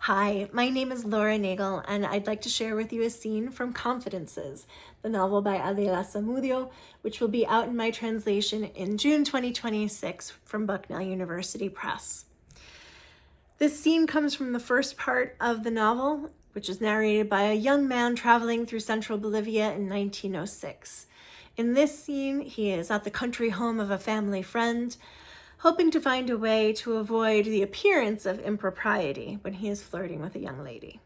Hi, my name is Laura Nagle, and I'd like to share with you a scene from Confidences, the novel by Adela Zamudio, which will be out in my translation in June 2026 from Bucknell University Press. This scene comes from the first part of the novel, which is narrated by a young man traveling through central Bolivia in 1906. In this scene, he is at the country home of a family friend, hoping to find a way to avoid the appearance of impropriety when he is flirting with a young lady.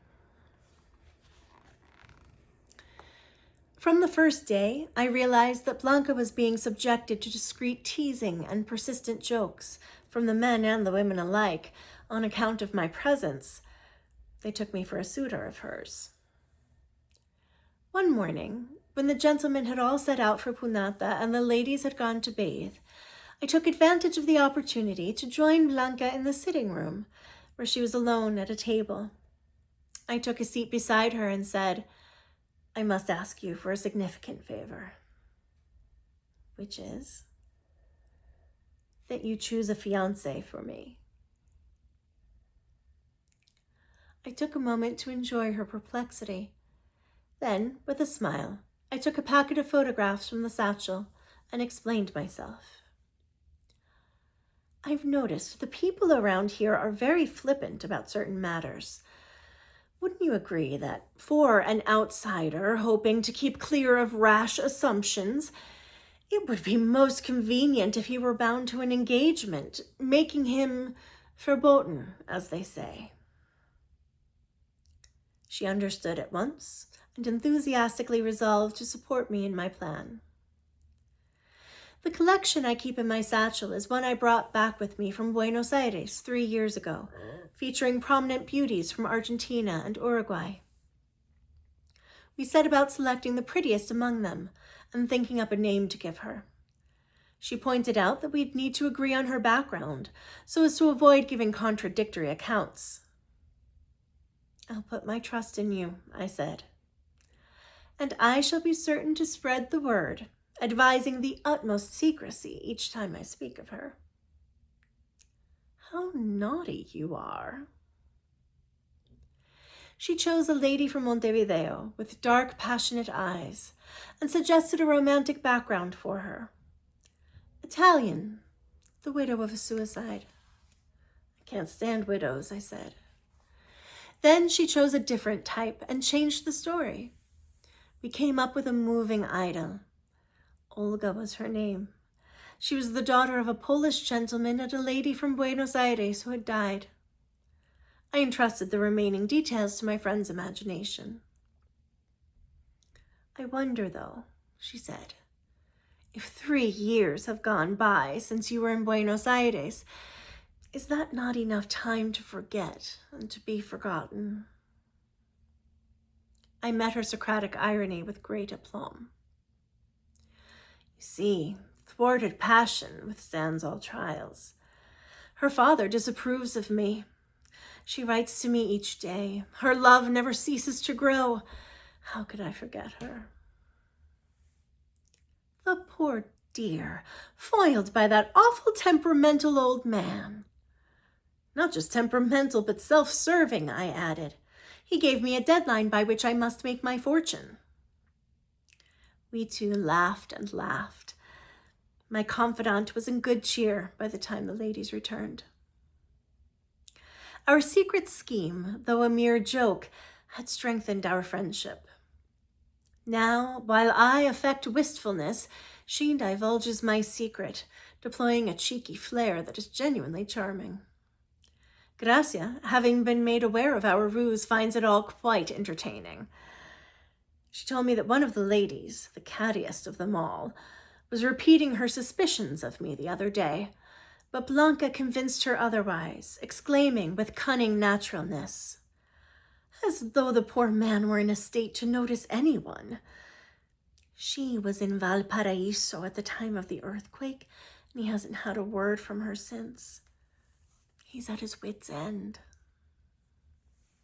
From the first day, I realized that Blanca was being subjected to discreet teasing and persistent jokes from the men and the women alike on account of my presence. They took me for a suitor of hers. One morning, when the gentlemen had all set out for Punata and the ladies had gone to bathe, I took advantage of the opportunity to join Blanca in the sitting room, where she was alone at a table. I took a seat beside her and said, "I must ask you for a significant favor." "Which is?" "That you choose a fiancé for me." I took a moment to enjoy her perplexity. Then, with a smile, I took a packet of photographs from the satchel and explained myself. "I've noticed the people around here are very flippant about certain matters. Wouldn't you agree that for an outsider hoping to keep clear of rash assumptions, it would be most convenient if he were bound to an engagement, making him verboten, as they say?" She understood at once and enthusiastically resolved to support me in my plan. The collection I keep in my satchel is one I brought back with me from Buenos Aires 3 years ago, featuring prominent beauties from Argentina and Uruguay. We set about selecting the prettiest among them and thinking up a name to give her. She pointed out that we'd need to agree on her background so as to avoid giving contradictory accounts. "I'll put my trust in you," I said. "And I shall be certain to spread the word, advising the utmost secrecy each time I speak of her." "How naughty you are." She chose a lady from Montevideo with dark, passionate eyes and suggested a romantic background for her. "Italian, the widow of a suicide." "I can't stand widows," I said. Then she chose a different type and changed the story. We came up with a moving idyll. Olga was her name. She was the daughter of a Polish gentleman and a lady from Buenos Aires who had died. I entrusted the remaining details to my friend's imagination. "I wonder, though," she said, "if 3 years have gone by since you were in Buenos Aires. Is that not enough time to forget and to be forgotten?" I met her Socratic irony with great aplomb. "You see, thwarted passion withstands all trials. Her father disapproves of me. She writes to me each day. Her love never ceases to grow. How could I forget her?" "The poor dear, foiled by that awful temperamental old man." "Not just temperamental, but self-serving," I added. "He gave me a deadline by which I must make my fortune." We two laughed and laughed. My confidant was in good cheer by the time the ladies returned. Our secret scheme, though a mere joke, had strengthened our friendship. Now, while I affect wistfulness, she divulges my secret, deploying a cheeky flair that is genuinely charming. Gracia, having been made aware of our ruse, finds it all quite entertaining. She told me that one of the ladies, the cattiest of them all, was repeating her suspicions of me the other day, but Blanca convinced her otherwise, exclaiming with cunning naturalness, "As though the poor man were in a state to notice anyone. She was in Valparaiso at the time of the earthquake, and he hasn't had a word from her since. He's at his wit's end."